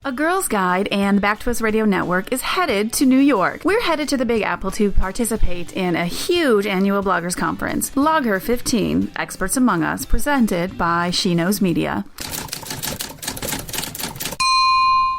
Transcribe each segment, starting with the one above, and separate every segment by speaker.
Speaker 1: A Girls Guide and Back to Us Radio Network is headed to New York. We're headed to the Big Apple to participate in a huge annual bloggers conference, BlogHer'15, Experts Among Us, presented by She Knows Media.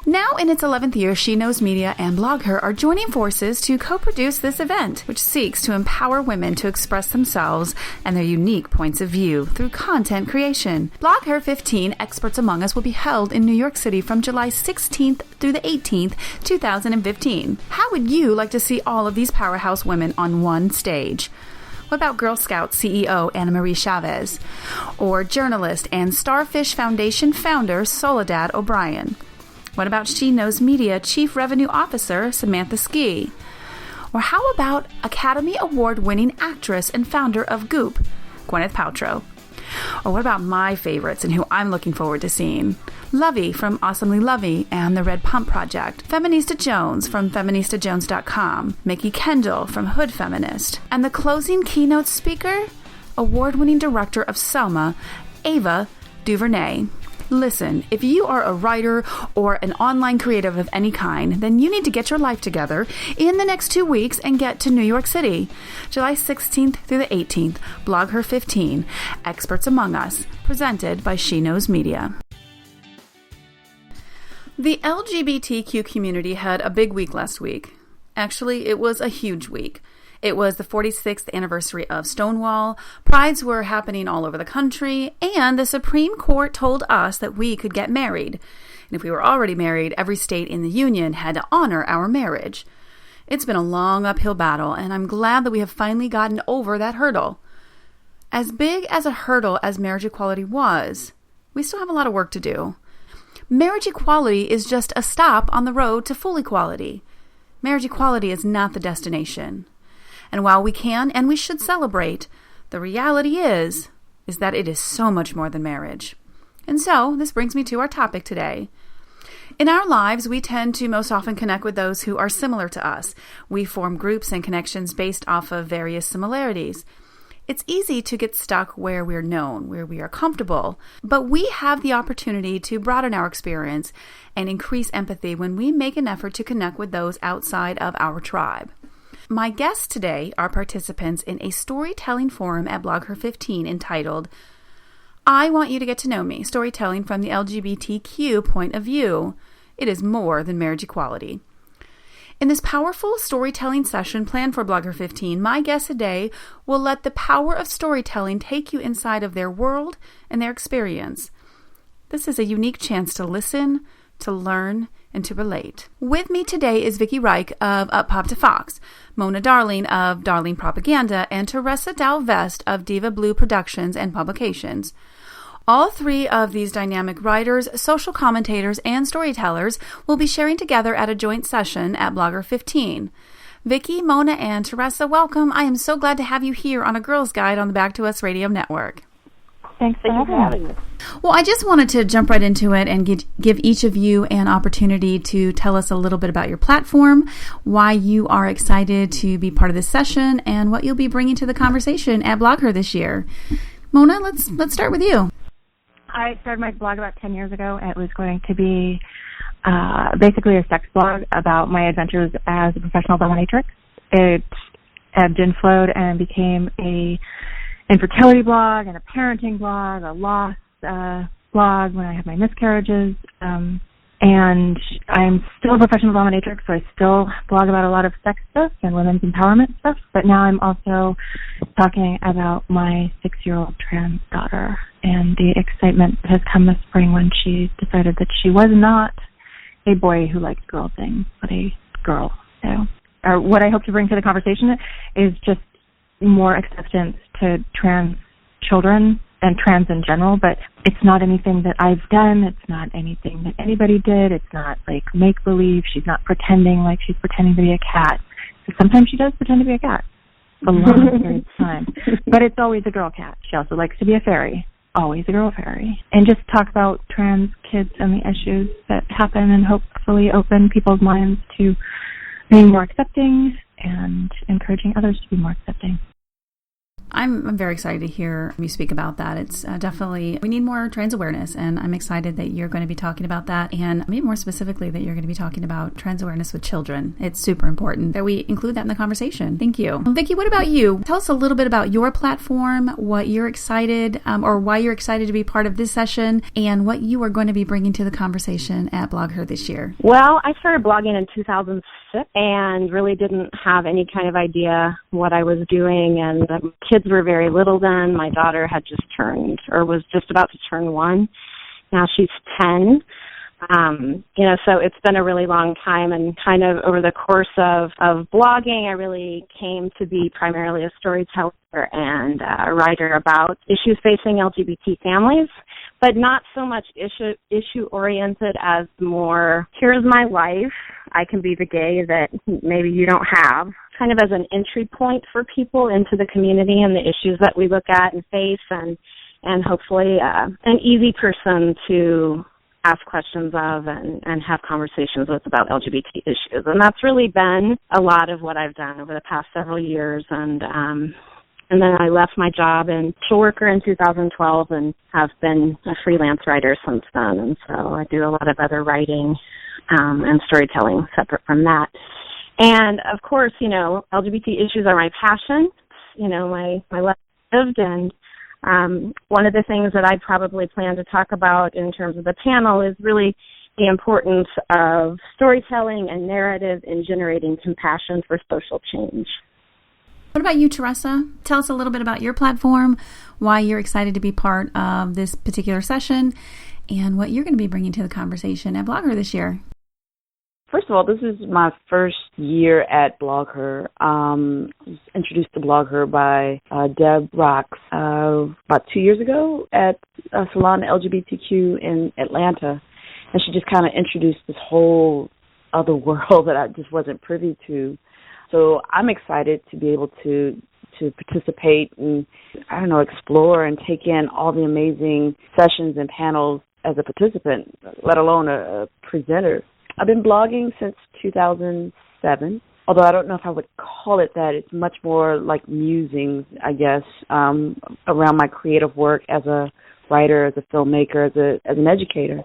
Speaker 1: Now in its 11th year, She Knows Media and BlogHer are joining forces to co-produce this event, which seeks to empower women to express themselves and their unique points of view through content creation. BlogHer'15 Experts Among Us will be held in New York City from July 16th through the 18th, 2015. How would you like to see all of these powerhouse women on one stage? What about Girl Scout CEO Anna Marie Chavez? Or journalist and Starfish Foundation founder Soledad O'Brien? What about She Knows Media Chief Revenue Officer Samantha Ski? Or how about Academy Award-winning actress and founder of Goop, Gwyneth Paltrow? Or what about my favorites and who I'm looking forward to seeing? Lovey from Awesomely Lovey and the Red Pump Project, Feminista Jones from FeministaJones.com, Mickey Kendall from Hood Feminist, and the closing keynote speaker, award-winning director of Selma, Ava DuVernay. Listen, if you are a writer or an online creative of any kind, then you need to get your life together in the next 2 weeks and get to New York City. July 16th through the 18th, BlogHer'15, Experts Among Us, presented by She Knows Media. The LGBTQ community had a big week last week. Actually, it was a huge week. It was the 46th anniversary of Stonewall, prides were happening all over the country, and the Supreme Court told us that we could get married. And if we were already married, every state in the Union had to honor our marriage. It's been a long uphill battle, and I'm glad that we have finally gotten over that hurdle. As big as a hurdle as marriage equality was, we still have a lot of work to do. Marriage equality is just a stop on the road to full equality. Marriage equality is not the destination. And while we can and we should celebrate, the reality is that it is so much more than marriage. And so, this brings me to our topic today. In our lives, we tend to most often connect with those who are similar to us. We form groups and connections based off of various similarities. It's easy to get stuck where we're known, where we are comfortable, but we have the opportunity to broaden our experience and increase empathy when we make an effort to connect with those outside of our tribe. My guests today are participants in a storytelling forum at BlogHer'15 entitled, I Want You to Get to Know Me, Storytelling from the LGBTQ Point of View. It is more than marriage equality. In this powerful storytelling session planned for BlogHer'15, my guests today will let the power of storytelling take you inside of their world and their experience. This is a unique chance to listen, to learn, and to relate. With me today is Vikki Reich of Up Pop to Fox, Mona Darling of Darling Propaganda, and Teresa Dowell-Vest of Diva Blue Productions and Publications. All three of these dynamic writers, social commentators, and storytellers will be sharing together at a joint session at BlogHer'15. Vikki, Mona, and Teresa, welcome. I am so glad to have you here on A Girls Guide on the Back to Us Radio Network.
Speaker 2: Thanks for having us.
Speaker 1: Well, I just wanted to jump right into it and give each of you an opportunity to tell us a little bit about your platform, why you are excited to be part of this session, and what you'll be bringing to the conversation at BlogHer this year. Mona, let's start with you.
Speaker 2: I started my blog about 10 years ago, and it was going to be basically a sex blog about my adventures as a professional dominatrix. It ebbed and flowed and became a infertility blog and a parenting blog, a loss blog when I had my miscarriages. And I'm still a professional dominatrix, so I still blog about a lot of sex stuff and women's empowerment stuff. But now I'm also talking about my 6-year-old trans daughter and the excitement that has come this spring when she decided that she was not a boy who liked girl things, but a girl. So, what I hope to bring to the conversation is just more acceptance to trans children and trans in general, but it's not anything that I've done. It's not anything that anybody did. It's not like make-believe. She's not pretending like she's pretending to be a cat. So sometimes she does pretend to be a cat for long periods of time, but it's always a girl cat. She also likes to be a fairy, always a girl fairy, and just talk about trans kids and the issues that happen and hopefully open people's minds to being more accepting and encouraging others to be more accepting.
Speaker 1: I'm very excited to hear you speak about that. It's definitely, we need more trans awareness, and I'm excited that you're going to be talking about that, and maybe more specifically that you're going to be talking about trans awareness with children. It's super important that we include that in the conversation. Thank you. Vikki, what about you? Tell us a little bit about your platform, what you're excited, or why you're excited to be part of this session, and what you are going to be bringing to the conversation at BlogHer this year.
Speaker 2: Well, I started blogging in 2006 and really didn't have any kind of idea what I was doing, and the kids were very little then. My daughter had just turned, or was just about to turn 1. Now she's 10. So it's been a really long time, and kind of over the course of blogging, I really came to be primarily a storyteller and a writer about issues facing LGBT families, but not so much issue-oriented as more, here's my life, I can be the gay that maybe you don't have, kind of as an entry point for people into the community and the issues that we look at and face, and hopefully an easy person to ask questions of and have conversations with about LGBT issues. And that's really been a lot of what I've done over the past several years. And then I left my job in social worker in 2012 and have been a freelance writer since then. And so I do a lot of other writing and storytelling separate from that. And of course, LGBT issues are my passion, my life lived, and one of the things that I probably plan to talk about in terms of the panel is really the importance of storytelling and narrative in generating compassion for social change.
Speaker 1: What about you, Teresa? Tell us a little bit about your platform, why you're excited to be part of this particular session, and what you're going to be bringing to the conversation at BlogHer this year.
Speaker 3: First of all, this is my first year at BlogHer. I was introduced to BlogHer by Deb Rocks about 2 years ago at Salon LGBTQ in Atlanta. And she just kind of introduced this whole other world that I just wasn't privy to. So I'm excited to be able to participate and, explore and take in all the amazing sessions and panels as a participant, let alone a presenter. I've been blogging since 2007, although I don't know if I would call it that. It's much more like musings, I guess, around my creative work as a writer, as a filmmaker, as an educator.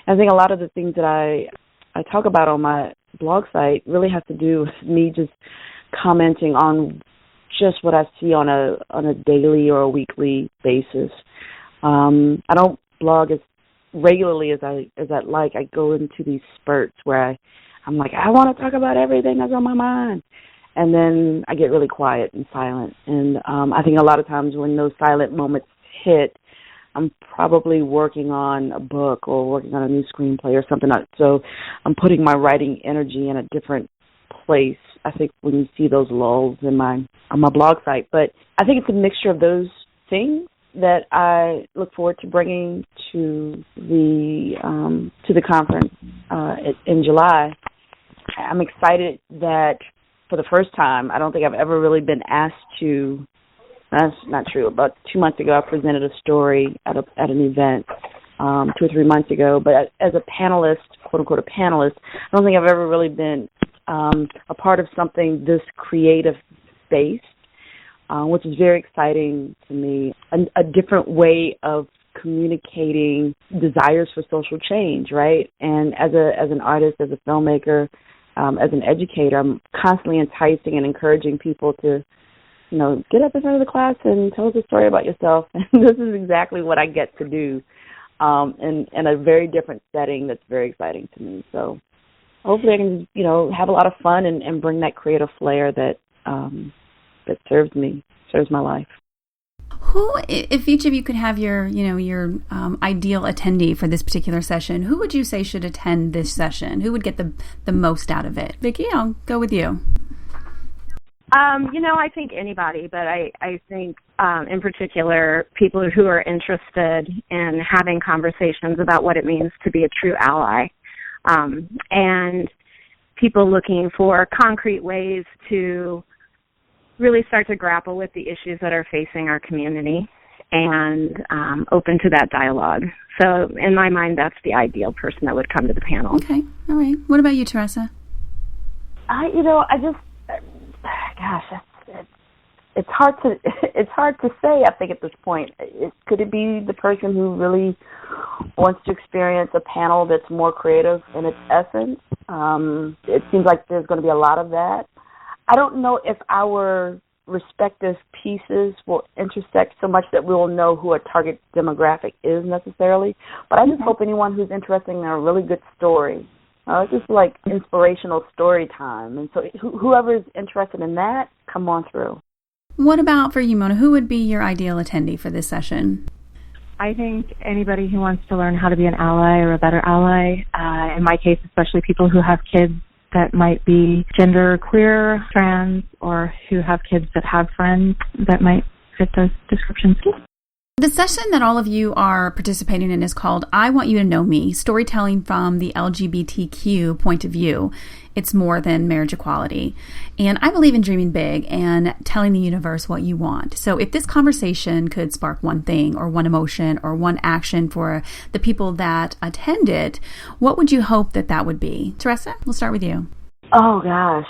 Speaker 3: And I think a lot of the things that I talk about on my blog site really have to do with me just commenting on just what I see on a daily or a weekly basis. I don't blog as regularly as I'd like. I go into these spurts where I'm like, I want to talk about everything that's on my mind. And then I get really quiet and silent. And I think a lot of times when those silent moments hit, I'm probably working on a book or working on a new screenplay or something. So I'm putting my writing energy in a different place, I think, when you see those lulls on my blog site. But I think it's a mixture of those things that I look forward to bringing to the conference in July. I'm excited that for the first time, I don't think I've ever really been asked to. That's not true. About 2 months ago, I presented a story at an event 2 or 3 months ago. But as a panelist, quote unquote, a panelist, I don't think I've ever really been a part of something this creative based. Which is very exciting to me, a different way of communicating desires for social change, right? And as an artist, as a filmmaker, as an educator, I'm constantly enticing and encouraging people to, get up in front of the class and tell us a story about yourself. And this is exactly what I get to do in a very different setting that's very exciting to me. So hopefully I can, have a lot of fun and bring that creative flair that serves my life.
Speaker 1: Who, if each of you could have your ideal attendee for this particular session, who would you say should attend this session? Who would get the most out of it? Vikki, I'll go with you.
Speaker 2: I think anybody, but I think in particular people who are interested in having conversations about what it means to be a true ally, and people looking for concrete ways to really start to grapple with the issues that are facing our community and open to that dialogue. So in my mind, that's the ideal person that would come to the panel.
Speaker 1: Okay. All right. What about you,
Speaker 3: it's hard to say, I think, at this point. Could it be the person who really wants to experience a panel that's more creative in its essence? It seems like there's going to be a lot of that. I don't know if our respective pieces will intersect so much that we will know who a target demographic is necessarily, but I just hope anyone who's interested in a really good story, it's just like inspirational story time, and so whoever is interested in that, come on through.
Speaker 1: What about for you, Mona? Who would be your ideal attendee for this session?
Speaker 2: I think anybody who wants to learn how to be an ally or a better ally, in my case, especially people who have kids that might be gender queer, trans, or who have kids that have friends that might fit those descriptions.
Speaker 1: The session that all of you are participating in is called I Want You to Know Me, Storytelling from the LGBTQ Point of View. It's more than marriage equality. And I believe in dreaming big and telling the universe what you want. So if this conversation could spark one thing or one emotion or one action for the people that attend it, what would you hope that would be? Teresa, we'll start with you.
Speaker 3: Oh, gosh.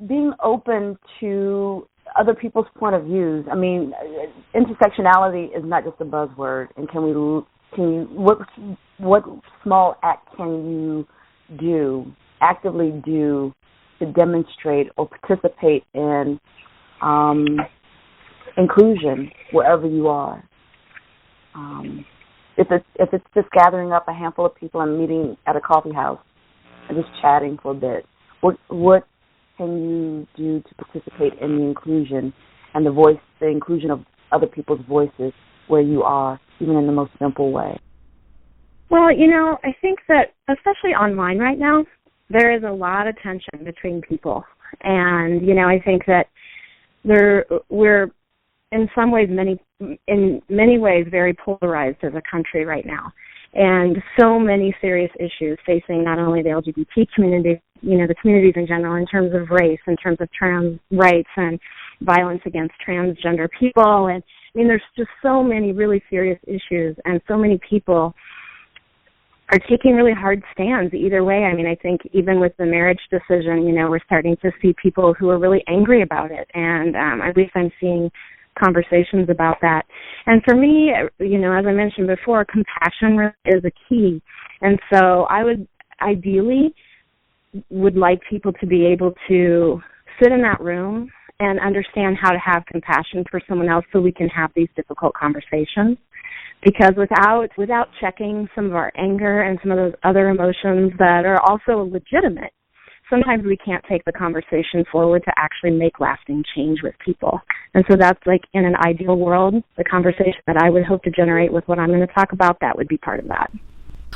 Speaker 3: Being open to other people's point of views. I mean, intersectionality is not just a buzzword. And what small act can you actively do to demonstrate or participate in inclusion wherever you are? If it's just gathering up a handful of people and meeting at a coffee house and just chatting for a bit, what can you do to participate in the inclusion and the inclusion of other people's voices where you are, even in the most simple way?
Speaker 4: Well, I think that, especially online right now, there is a lot of tension between people. And, I think that we're in some ways, in many ways, very polarized as a country right now. And so many serious issues facing not only the LGBT community, the communities in general, in terms of race, in terms of trans rights and violence against transgender people. And there's just so many really serious issues, and so many people are taking really hard stands either way. I think even with the marriage decision, we're starting to see people who are really angry about it. And at least I'm seeing conversations about that. And for me, as I mentioned before, compassion is a key. And so I would ideally would like people to be able to sit in that room and understand how to have compassion for someone else so we can have these difficult conversations. Because without checking some of our anger and some of those other emotions that are also legitimate, sometimes we can't take the conversation forward to actually make lasting change with people. And so that's like, in an ideal world, the conversation that I would hope to generate with what I'm going to talk about, that would be part of that.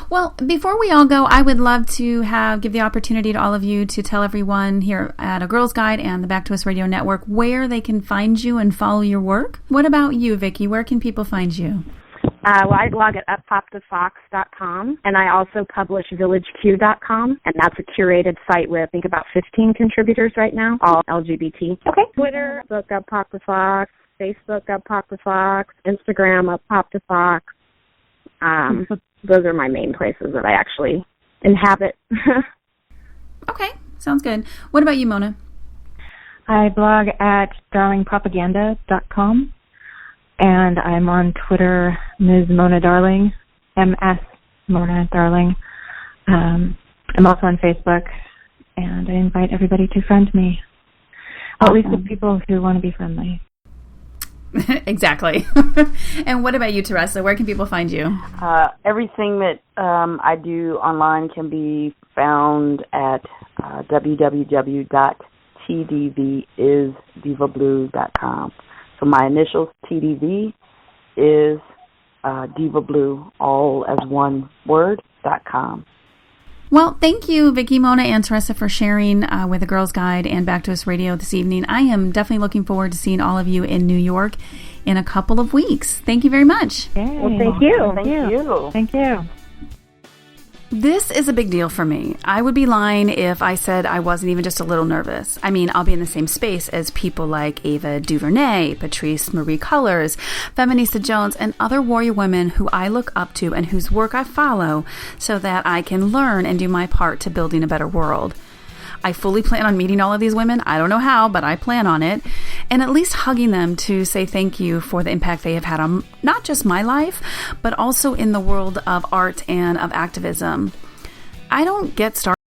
Speaker 1: Well, before we all go, I would love to give the opportunity to all of you to tell everyone here at A Girl's Guide and the Back to Us Radio Network where they can find you and follow your work. What about you, Vikki? Where can people find you?
Speaker 4: I blog at uppopthefox.com, and I also publish villageq.com, and that's a curated site with, I think, about 15 contributors right now, all LGBT. Okay. Twitter, book Up Pop the Fox, Facebook Up Pop the Fox, Instagram Up Pop the Fox. Those are my main places that I actually inhabit.
Speaker 1: Okay, sounds good. What about you, Mona?
Speaker 2: I blog at darlingpropaganda.com. And I'm on Twitter, Ms. Mona Darling, MS Mona Darling. I'm also on Facebook, and I invite everybody to friend me. Well, at least the people who want to be friendly.
Speaker 1: Exactly. And what about you, Teresa? Where can people find you?
Speaker 3: Everything that I do online can be found at www.tdvisdivablue.com. So my initials, TDV, is Diva Blue, all as one word, .com.
Speaker 1: Well, thank you, Vikki, Mona, and Teresa for sharing with The Girls Guide and Back to Us Radio this evening. I am definitely looking forward to seeing all of you in New York in a couple of weeks. Thank you very much.
Speaker 2: Yay.
Speaker 4: Well, thank you.
Speaker 3: Thank you.
Speaker 2: Thank you.
Speaker 1: This is a big deal for me. I would be lying if I said I wasn't even just a little nervous. I'll be in the same space as people like Ava DuVernay, Patrice Marie Cullors, Feminista Jones, and other warrior women who I look up to and whose work I follow so that I can learn and do my part to building a better world. I fully plan on meeting all of these women. I don't know how, but I plan on it. and at least hugging them to say thank you for the impact they have had on not just my life, but also in the world of art and of activism. I don't get started